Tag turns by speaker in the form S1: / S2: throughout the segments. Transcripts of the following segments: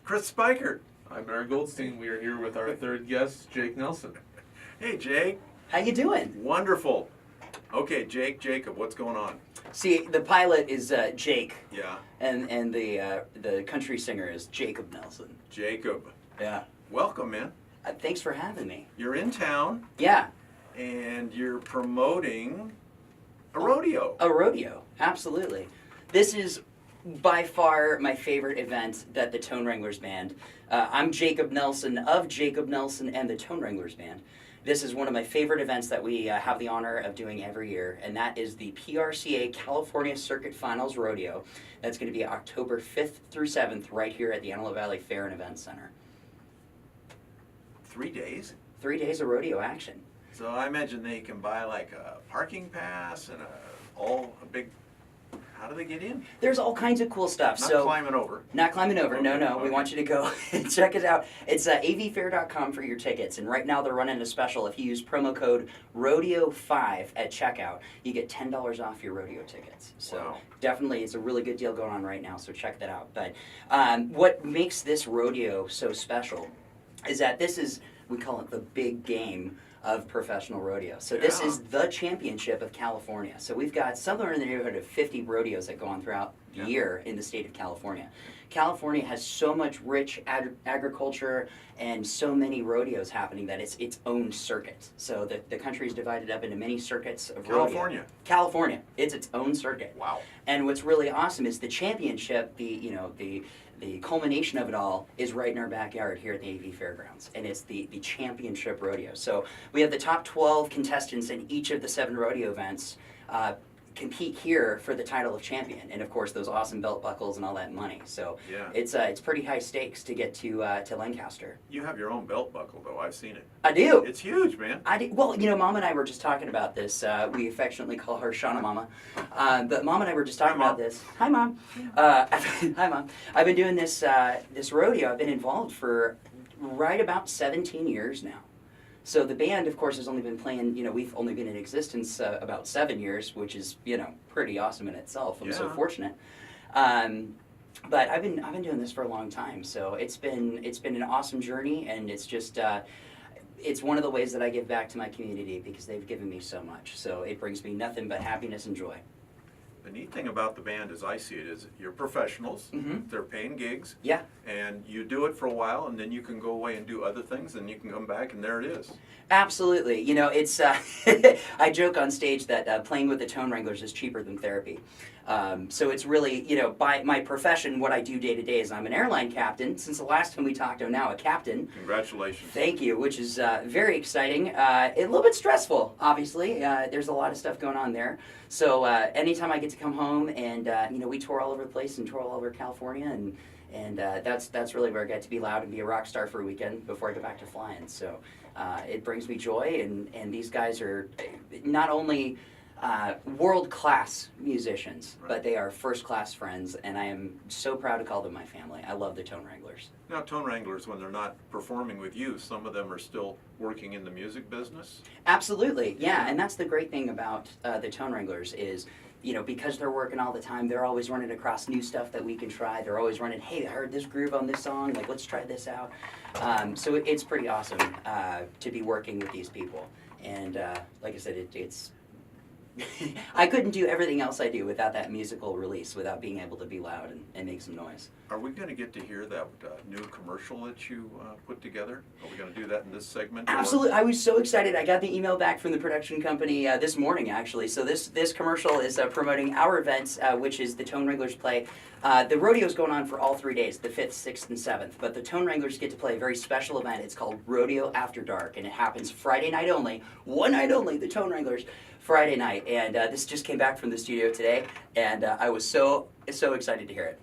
S1: Chris Spiker.
S2: I'm Aaron Goldstein. We are here with our third guest, Jake Nelson.
S1: Hey, Jake.
S3: How you doing?
S1: Wonderful. Okay, Jacob, what's going on?
S3: See, the pilot is Jake,
S1: Yeah,
S3: and the country singer is Jacob Nelson.
S1: Jacob.
S3: Yeah.
S1: Welcome, man.
S3: Thanks for having me.
S1: You're in town,
S3: Yeah,
S1: and you're promoting a rodeo.
S3: a rodeo. Absolutely. This is by far my favorite event that the Tone Wranglers Band. I'm Jacob Nelson of Jacob Nelson and the Tone Wranglers Band. This is one of my favorite events that we have the honor of doing every year, and that is the PRCA California Circuit Finals Rodeo. That's going to be October 5th through 7th right here at the Antelope Valley Fair and Event Center.
S1: 3 days?
S3: 3 days of rodeo action.
S1: So I imagine they can buy like a parking pass and a big. How do they get in?
S3: There's all kinds of cool stuff.
S1: Not
S3: So
S1: climbing over.
S3: Not climbing over, no.
S1: Okay.
S3: We want you to go and check it out. It's avfair.com for your tickets, and right now they're running a special. If you use promo code RODEO5 at checkout, you get $10 off your rodeo tickets. So
S1: Wow.
S3: definitely, it's a really good deal going on right now, so check that out. But what makes this rodeo so special is that this is, we call it the big game of professional rodeo. So this
S1: Yeah.
S3: is the championship of California. So we've got somewhere in the neighborhood of 50 rodeos that go on throughout the
S1: Yeah.
S3: year in the state of California. California has so much rich agriculture and so many rodeos happening that it's its own circuit. So the country is divided up into many circuits of rodeo. California, it's its own circuit.
S1: Wow.
S3: And what's really awesome is the championship, the culmination of it all is right in our backyard here at the AV Fairgrounds, and it's the championship rodeo. So we have the top 12 contestants in each of the 7 rodeo events compete here for the title of champion, and of course those awesome belt buckles and all that money. So
S1: Yeah.
S3: it's pretty high stakes to get to Lancaster.
S1: You have your own belt buckle, though. I've seen it.
S3: I do.
S1: It's huge, man.
S3: Well, Mom and I were just talking about this. We affectionately call her Shauna Mama. But Mom and I were just talking about this. Hi, Mom. Hi, Mom. I've been doing this rodeo. I've been involved for right about 17 years now. So the band, of course, has only been playing, we've only been in existence about 7 years, which is, pretty awesome in itself. I'm so
S1: Yeah.
S3: fortunate. But I've been doing this for a long time. So it's been an awesome journey, and it's just it's one of the ways that I give back to my community because they've given me so much. So it brings me nothing but happiness and joy.
S1: The neat thing about the band, as I see it, is you're professionals.
S3: Mhm.
S1: They're paying gigs.
S3: Yeah.
S1: And you do it for a while, and then you can go away and do other things, and you can come back, and there it is.
S3: Absolutely. It's I joke on stage that playing with the Tone Wranglers is cheaper than therapy. So it's really, by my profession, what I do day to day is I'm an airline captain. Since the last time we talked, I'm now a captain.
S1: Congratulations.
S3: Thank you, which is very exciting. A little bit stressful, obviously. There's a lot of stuff going on there. So anytime I get to come home and, we tour all over the place and tour all over California, and that's really where I get to be loud and be a rock star for a weekend before I go back to flying. So it brings me joy, and these guys are not only world-class musicians,
S1: Right.
S3: but they are first-class friends, and I am so proud to call them my family. I love the Tone Wranglers.
S1: Now, Tone Wranglers, when they're not performing with you, some of them are still working in the music business.
S3: Absolutely, yeah, and that's the great thing about the Tone Wranglers is, because they're working all the time, they're always running across new stuff that we can try. They're always running, hey, I heard this groove on this song, like, let's try this out. So it's pretty awesome to be working with these people. And like I said, it's I couldn't do everything else I do without that musical release, without being able to be loud and make some noise.
S1: Are we going to get to hear that new commercial that you put together? Are we going to do that in this segment? or-
S3: Absolutely. I was so excited. I got the email back from the production company this morning, actually. So this commercial is promoting our event, which is the Tone Wranglers play. The rodeo is going on for all 3 days, the 5th, 6th, and 7th. But the Tone Wranglers get to play a very special event. It's called Rodeo After Dark, and it happens Friday night only. One night only, the Tone Wranglers, Friday night. And this just came back from the studio today, and I was so excited to hear it.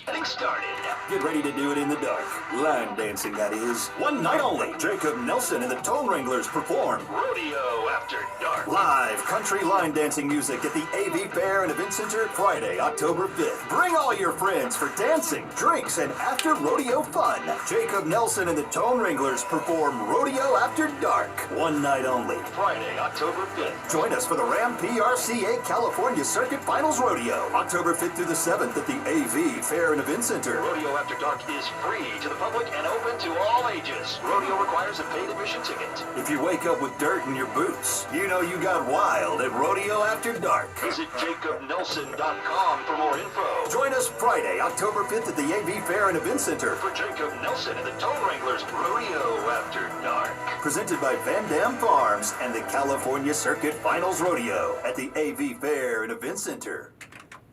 S4: Getting started. Get ready to do it in the dark. Line dancing, that is. One night only. Jacob Nelson and the Tone Wranglers perform
S5: Rodeo After Dark.
S4: live country line dancing music at the AV Fair and Event Center Friday, October 5th. Bring all your friends for dancing, drinks, and after rodeo fun. Jacob Nelson and the Tone Wranglers perform Rodeo After Dark. One night only.
S5: Friday, October 5th.
S4: Join us for the Ram PRCA California Circuit Finals Rodeo, October 5th through the 7th at the AV Fair and Event Center.
S5: Rodeo After Dark is free to the public and open to all ages. Rodeo requires a paid admission ticket.
S4: If you wake up with dirt in your boots, you know you got wild at Rodeo After Dark.
S5: Visit jacobnelson.com for more info.
S4: Join us Friday, October 5th at the AV Fair and Event Center.
S5: For Jacob Nelson and the Tone Wranglers, Rodeo After Dark.
S4: Presented by Van Dam Farms and the California Circuit Finals Rodeo at the AV Fair and Event Center.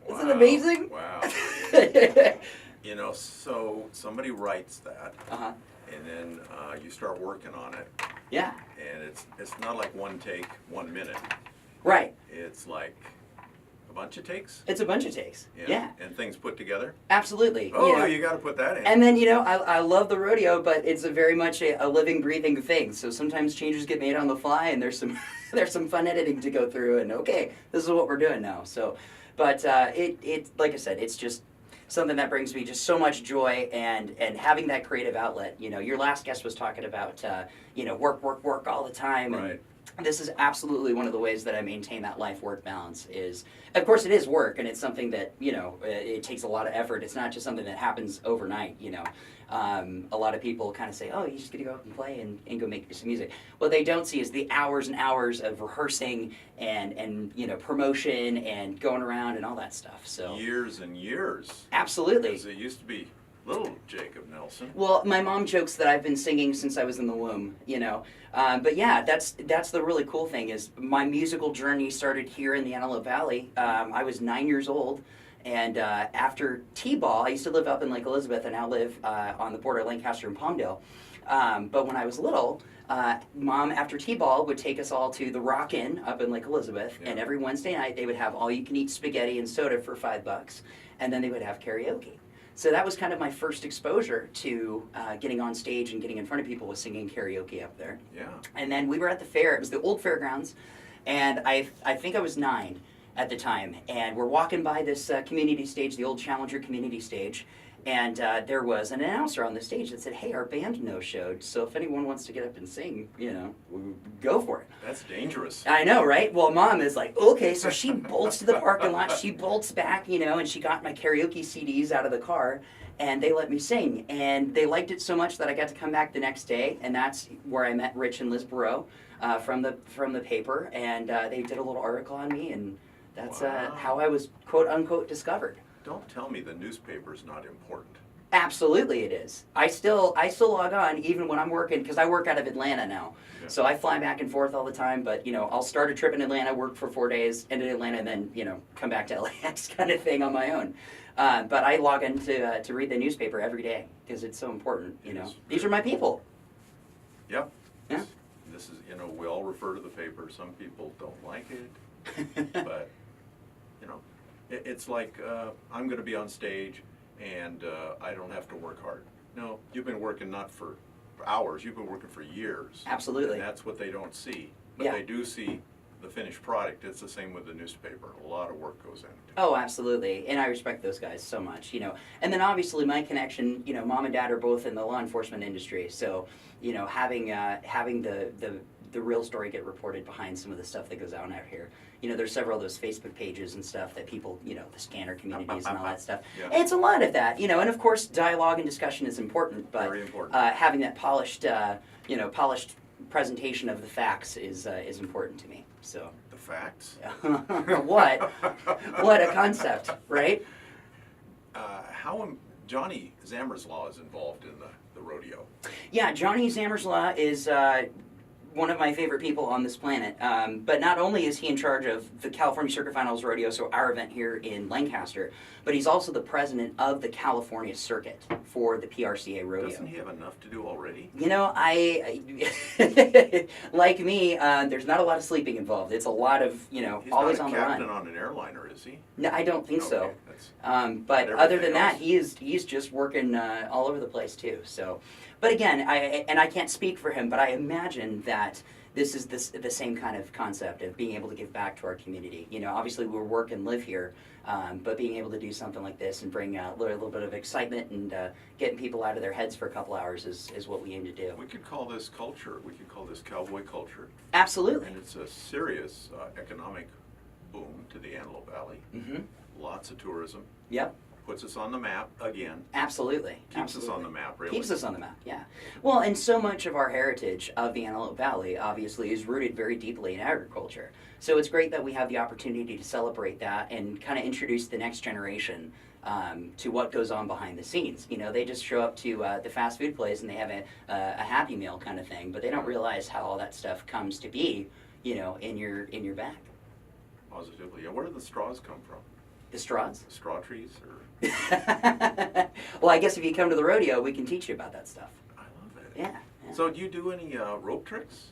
S3: Isn't it amazing?
S1: Wow. You know, so somebody writes that,
S3: Uh-huh.
S1: and then you start working on it,
S3: Yeah.
S1: and it's not like one take, 1 minute.
S3: Right.
S1: It's like a bunch of takes.
S3: It's a bunch of takes. Yeah.
S1: And things put together.
S3: Absolutely.
S1: Oh,
S3: You know,
S1: you got to put that in.
S3: and then, I love the rodeo, but it's a very much a living, breathing thing. So sometimes changes get made on the fly, and there's some there's some fun editing to go through. And okay, this is what we're doing now. So, but it like I said, it's just something that brings me just so much joy, and having that creative outlet. Your last guest was talking about work all the time. And
S1: Right.
S3: this is absolutely one of the ways that I maintain that life-work balance is, of course, it is work, and it's something that, it takes a lot of effort. It's not just something that happens overnight, A lot of people kind of say, oh, you just got to go out and play and go make some music. What they don't see is the hours and hours of rehearsing and promotion and going around and all that stuff. So
S1: Years and years.
S3: absolutely.
S1: Because it used to be little Jacob Nelson.
S3: Well, my mom jokes that I've been singing since I was in the womb, But yeah, that's the really cool thing is my musical journey started here in the Antelope Valley. I was 9 years old, and after T-ball, I used to live up in Lake Elizabeth, and now live on the border of Lancaster and Palmdale. But when I was little, Mom, after T-ball, would take us all to the Rockin' up in Lake Elizabeth, and every Wednesday night they would have all-you-can-eat spaghetti and soda for $5, and then they would have karaoke. So that was kind of my first exposure to getting on stage and getting in front of people with singing karaoke up there.
S1: Yeah.
S3: And then we were at the fair. It was the old fairgrounds, and I think I was 9 at the time. And we're walking by this community stage, the old Challenger community stage, and there was an announcer on the stage that said, "Hey, our band no-showed, so if anyone wants to get up and sing, go for it."
S1: That's dangerous.
S3: I know, right? Well, Mom is like, okay, so she bolts to the parking lot, she bolts back, and she got my karaoke CDs out of the car, and they let me sing. And they liked it so much that I got to come back the next day, and that's where I met Rich and Liz Barreau from the paper, and they did a little article on me, and that's
S1: Wow.
S3: how I was, quote unquote, discovered.
S1: Don't tell me the newspaper's not important.
S3: Absolutely it is. I still log on even when I'm working, because I work out of Atlanta now.
S1: Yeah.
S3: So I fly back and forth all the time, but I'll start a trip in Atlanta, work for 4 days, end in Atlanta, and then come back to LAX kind of thing on my own. But I log in to read the newspaper every day because it's so important.
S1: Yes.
S3: These are my people.
S1: Yep.
S3: Yeah.
S1: This is, we all refer to the paper. Some people don't like it, but, it's like I'm going to be on stage and I don't have to work hard. No, you've been working not for hours, you've been working for years.
S3: Absolutely.
S1: And that's what they don't see. But
S3: Yeah.
S1: they do see the finished product. It's the same with the newspaper. A lot of work goes into it.
S3: Oh, absolutely, and I respect those guys so much, And then obviously my connection, Mom and Dad are both in the law enforcement industry, so having the real story get reported behind some of the stuff that goes on out here. There's several of those Facebook pages and stuff that people, the scanner communities and all that stuff.
S1: Yeah.
S3: It's a lot of that, and of course dialogue and discussion is important, but
S1: Very important.
S3: having that polished presentation of the facts is important to me. So.
S1: The facts.
S3: What a concept, right?
S1: Johnny Zammerslaw is involved in the rodeo.
S3: Yeah, Johnny Zammerslaw is one of my favorite people on this planet. But not only is he in charge of the California Circuit Finals Rodeo, so our event here in Lancaster, but he's also the president of the California Circuit for the PRCA Rodeo.
S1: Doesn't he have enough to do already?
S3: You know, like me, there's not a lot of sleeping involved. It's a lot of,
S1: He's
S3: always
S1: not
S3: on
S1: a
S3: the run.
S1: captain on an airliner, is he?
S3: No, I don't think so.
S1: Okay, that's-
S3: But
S1: But
S3: other than that,
S1: everything
S3: he's just working all over the place too. So, but again, I can't speak for him, but I imagine that this is the same kind of concept of being able to give back to our community. Obviously we work and live here, but being able to do something like this and bring a little bit of excitement and getting people out of their heads for a couple hours is what we aim to do.
S1: We could call this culture. We could call this cowboy culture.
S3: Absolutely.
S1: And it's a serious economic boom to the Antelope Valley.
S3: Mm-hmm.
S1: Lots of tourism.
S3: Yep.
S1: Puts us on the map again.
S3: Absolutely.
S1: Keeps us on the map, really.
S3: Keeps us on the map, yeah. Well, and so much of our heritage of the Antelope Valley, obviously, is rooted very deeply in agriculture. So it's great that we have the opportunity to celebrate that and kind of introduce the next generation to what goes on behind the scenes. They just show up to the fast food place and they have a Happy Meal kind of thing, but they don't realize how all that stuff comes to be, in your bag.
S1: Positively. Yeah, where do the straws come from?
S3: The straws?
S1: Straw trees or...
S3: Well, I guess if you come to the rodeo, we can teach you about that stuff.
S1: I love it.
S3: Yeah.
S1: So do you do any rope tricks?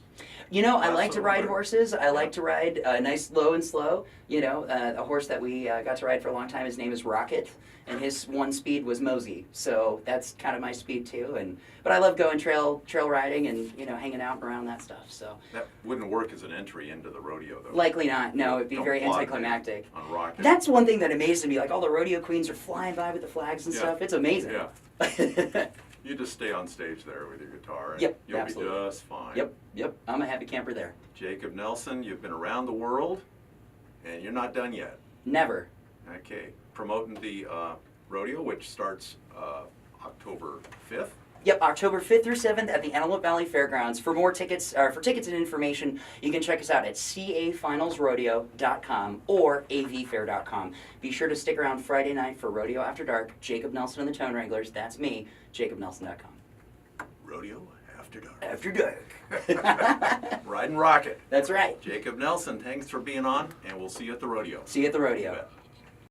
S3: I like to
S1: Lasso
S3: ride
S1: or-
S3: horses. I like to ride nice low and slow. A horse that we got to ride for a long time, his name is Rocket, and his one speed was Mosey. So that's kind of my speed too. But I love going trail riding and hanging out around that stuff. So
S1: That wouldn't work as an entry into the rodeo, though.
S3: likely not. No, it'd be
S1: Don't
S3: very
S1: plot
S3: anticlimactic.
S1: On Rocket.
S3: That's one thing that amazes me. Like all the rodeo queens are flying by with the flags and
S1: Yeah.
S3: stuff. It's amazing.
S1: Yeah. You just stay on stage there with your guitar and
S3: Yep,
S1: you'll
S3: absolutely.
S1: be just fine.
S3: Yep. I'm a happy camper there.
S1: Jacob Nelson, you've been around the world and you're not done yet.
S3: Never.
S1: Okay. Promoting the rodeo, which starts October 5th.
S3: Yep, October 5th through 7th at the Antelope Valley Fairgrounds. For more tickets, for tickets and information, you can check us out at cafinalsrodeo.com or avfair.com. Be sure to stick around Friday night for Rodeo After Dark. Jacob Nelson and the Tone Wranglers. That's me, jacobnelson.com.
S1: Rodeo After Dark.
S3: After Dark.
S1: Riding Rocket.
S3: That's right.
S1: Jacob Nelson, thanks for being on, and we'll see you at the rodeo.
S3: See you at the rodeo.
S1: You bet.